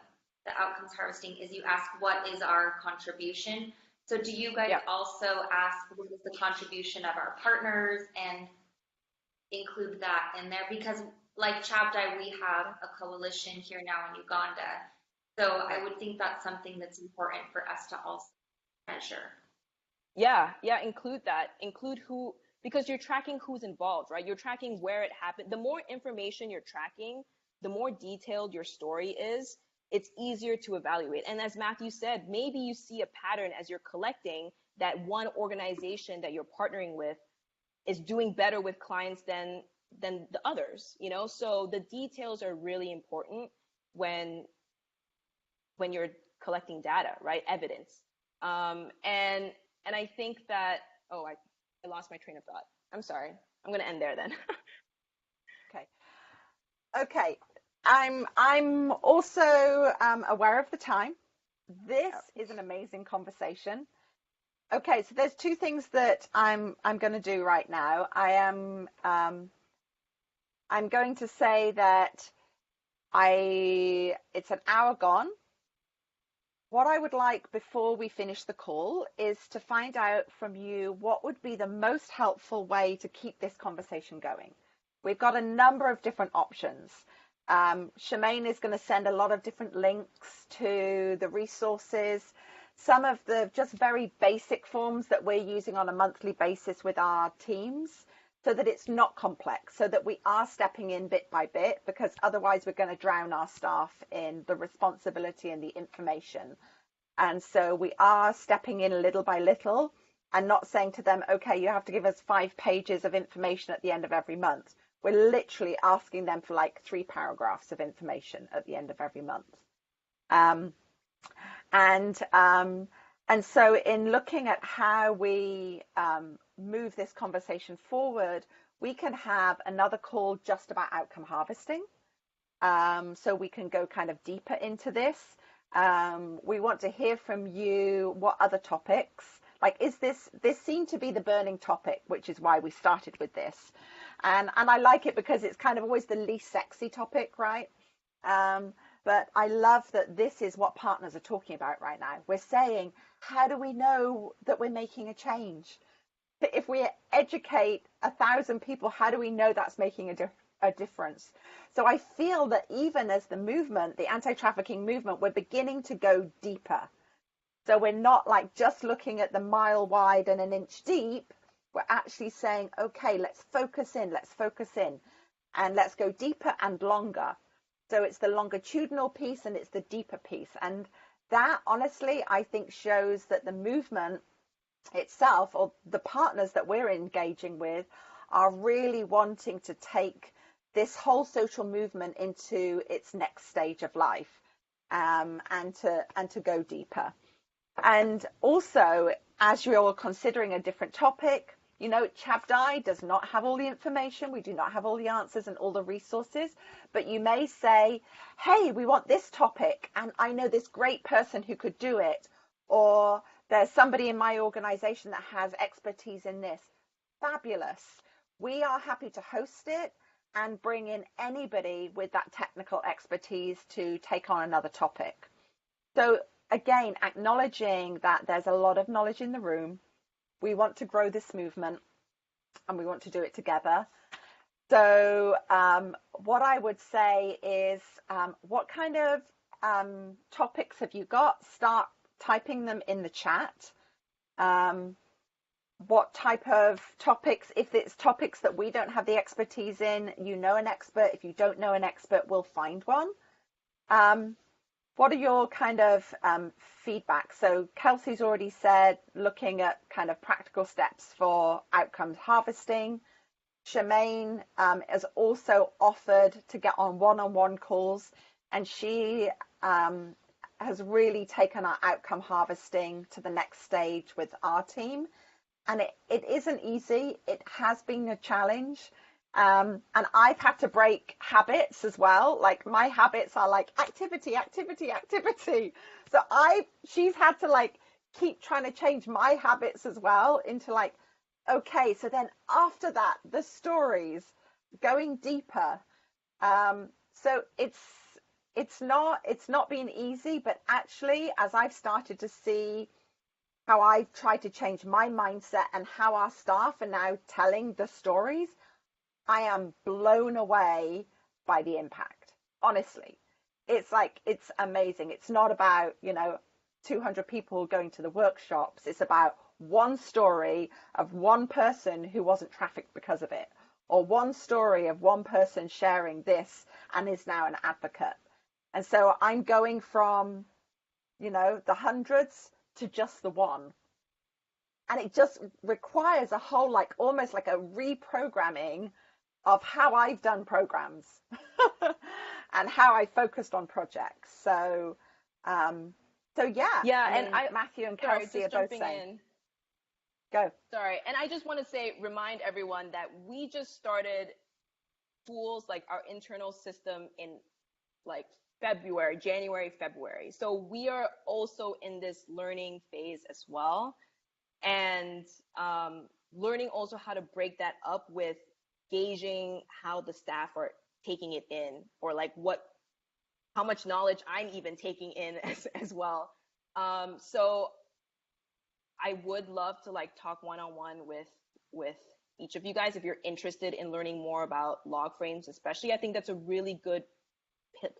outcomes harvesting is you ask what is our contribution. So do you guys also ask what is the contribution of our partners and include that in there? Because like Chabdai, we have a coalition here now in Uganda. So I would think that's something that's important for us to also measure. Yeah, include that. Include who, because you're tracking who's involved, right? You're tracking where it happened. The more information you're tracking, the more detailed your story is, it's easier to evaluate. And as Matthew said, maybe you see a pattern as you're collecting that one organization that you're partnering with is doing better with clients than the others, you know? So the details are really important when you're collecting data, right? Evidence. And I think that, I lost my train of thought. I'm sorry. I'm going to end there then. Okay. I'm also aware of the time. This is an amazing conversation. Okay, so there's two things that I'm going to do right now. I'm going to say that it's an hour gone. What I would like before we finish the call is to find out from you what would be the most helpful way to keep this conversation going. We've got a number of different options. Shemaine is going to send a lot of different links to the resources, some of the just very basic forms that we're using on a monthly basis with our teams, so that it's not complex, so that we are stepping in bit by bit, because otherwise we're going to drown our staff in the responsibility and the information. And so we are stepping in little by little and not saying to them, okay, you have to give us 5 pages of information at the end of every month. We're literally asking them for like 3 paragraphs of information at the end of every month. And so in looking at how we move this conversation forward, we can have another call just about outcome harvesting. So we can go kind of deeper into this. We want to hear from you. What other topics? Like, is this seemed to be the burning topic, which is why we started with this. And I like it because it's kind of always the least sexy topic, right? But I love that this is what partners are talking about right now. We're saying, how do we know that we're making a change? If we educate 1,000 people, how do we know that's making a difference? So I feel that even as the movement, the anti-trafficking movement, we're beginning to go deeper. So we're not like just looking at the mile wide and an inch deep. We're actually saying, okay, let's focus in, and let's go deeper and longer. So it's the longitudinal piece and it's the deeper piece. And that, honestly, I think shows that the movement itself, or the partners that we're engaging with, are really wanting to take this whole social movement into its next stage of life, and to go deeper. And also, as you're considering a different topic, you know, Chabdai does not have all the information. We do not have all the answers and all the resources, but you may say, hey, we want this topic, and I know this great person who could do it, or there's somebody in my organization that has expertise in this. Fabulous. We are happy to host it and bring in anybody with that technical expertise to take on another topic. So again, acknowledging that there's a lot of knowledge in the room. We want to grow this movement and we want to do it together. So what I would say is, what kind of topics have you got? Start typing them in the chat. What type of topics, if it's topics that we don't have the expertise in, you know an expert. If you don't know an expert, we'll find one. What are your kind of feedback? So Kelsey's already said, looking at kind of practical steps for outcomes harvesting. Shemaine has also offered to get on one-on-one calls, and she has really taken our outcome harvesting to the next stage with our team. And it isn't easy. It has been a challenge. And I've had to break habits as well. Like, my habits are like activity. So she's had to like keep trying to change my habits as well into like, okay, so then after that, the stories, going deeper. So it's not been easy, but actually, as I've started to see how I've tried to change my mindset and how our staff are now telling the stories, I am blown away by the impact. Honestly, it's like, it's amazing. It's not about, 200 people going to the workshops. It's about one story of one person who wasn't trafficked because of it, or one story of one person sharing this and is now an advocate. And so I'm going from, the hundreds to just the one. And it just requires a whole, like, almost like a reprogramming of how I've done programs and how I focused on projects. So, yeah. Yeah, and Matthew and Kelsey are both saying. Go. Sorry, and I just want to remind everyone that we just started tools like our internal system in like January, February. So we are also in this learning phase as well, and learning also how to break that up with gauging how the staff are taking it in, or like how much knowledge I'm even taking in as well. So I would love to like talk one-on-one with each of you guys if you're interested in learning more about log frames, especially. I think that's a really good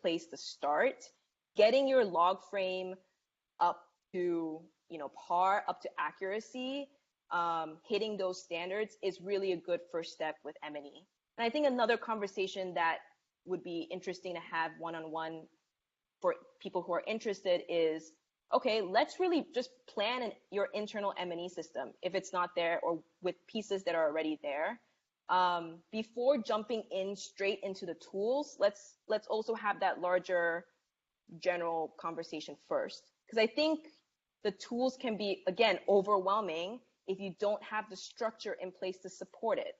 place to start. Getting your log frame up to par, up to accuracy, hitting those standards is really a good first step with M&E. And I think another conversation that would be interesting to have one-on-one for people who are interested is, okay, let's really just plan your internal M&E system if it's not there, or with pieces that are already there. Before jumping in straight into the tools, let's also have that larger general conversation first. Because I think the tools can be, again, overwhelming if you don't have the structure in place to support it.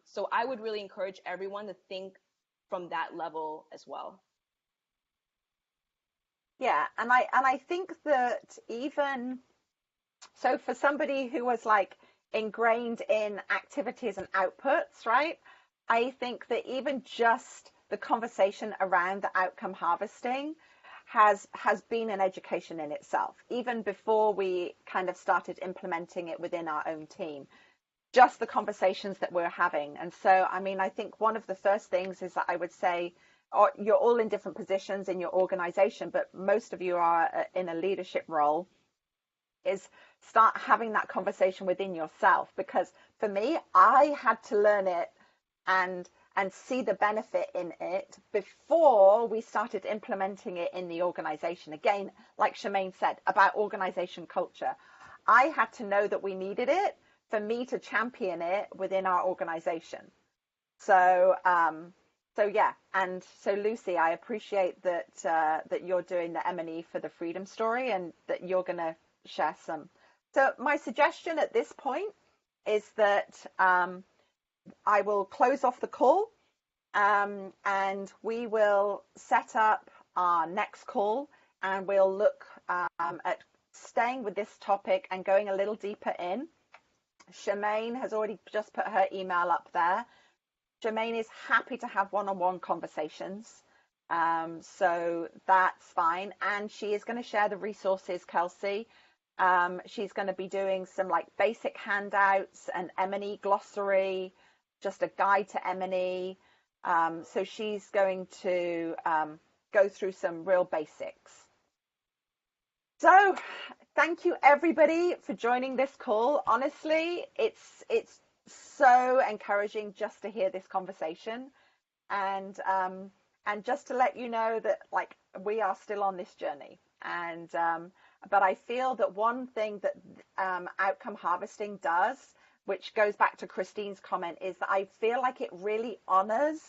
So I would really encourage everyone to think from that level as well. Yeah, and I think that even so for somebody who was like ingrained in activities and outputs, right? I think that even just the conversation around the outcome harvesting has been an education in itself, even before we kind of started implementing it within our own team. Just the conversations that we're having. And so, I mean, I think one of the first things is that I would say, you're all in different positions in your organization, but most of you are in a leadership role, is start having that conversation within yourself. Because for me, I had to learn it and see the benefit in it before we started implementing it in the organization. Again, like Charmaine said about organization culture, I had to know that we needed it for me to champion it within our organization. So yeah, and so Lucy, I appreciate that that you're doing the M&E for the Freedom Story and that you're going to share some. So my suggestion at this point is that I will close off the call, and we will set up our next call, and we'll look at staying with this topic and going a little deeper in. Charmaine has already just put her email up there. Charmaine is happy to have one-on-one conversations, so that's fine. And she is going to share the resources, Kelsey. She's going to be doing some like basic handouts, an M&E glossary, just a guide to M&E. So she's going to go through some real basics. So thank you everybody for joining this call. Honestly, it's so encouraging just to hear this conversation, and just to let you know that like we are still on this journey. And but I feel that one thing that outcome harvesting does, which goes back to Christine's comment, is that I feel like it really honors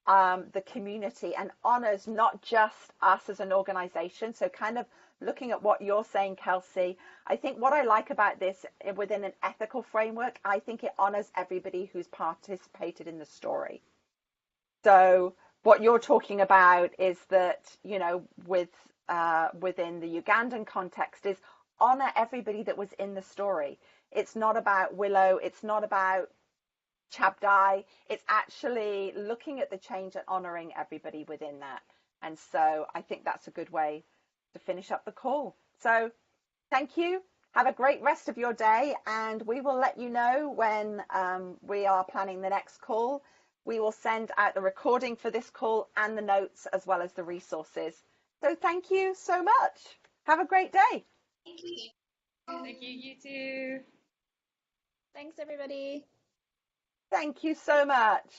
the community and honors not just us as an organization. So kind of looking at what you're saying, Kelsey, I think what I like about this within an ethical framework, I think it honors everybody who's participated in the story. So what you're talking about is that, you know, within the Ugandan context is honor everybody that was in the story. It's not about Willow. It's not about Chabdai. It's actually looking at the change and honoring everybody within that. And so I think that's a good way to finish up the call. So thank you. Have a great rest of your day, and we will let you know when we are planning the next call. We will send out the recording for this call and the notes as well as the resources. So thank you so much. Have a great day. Thank you. Thank you, you too. Thanks, everybody. Thank you so much.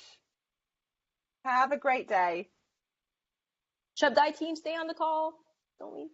Have a great day. Chabdai team, stay on the call. Don't leave.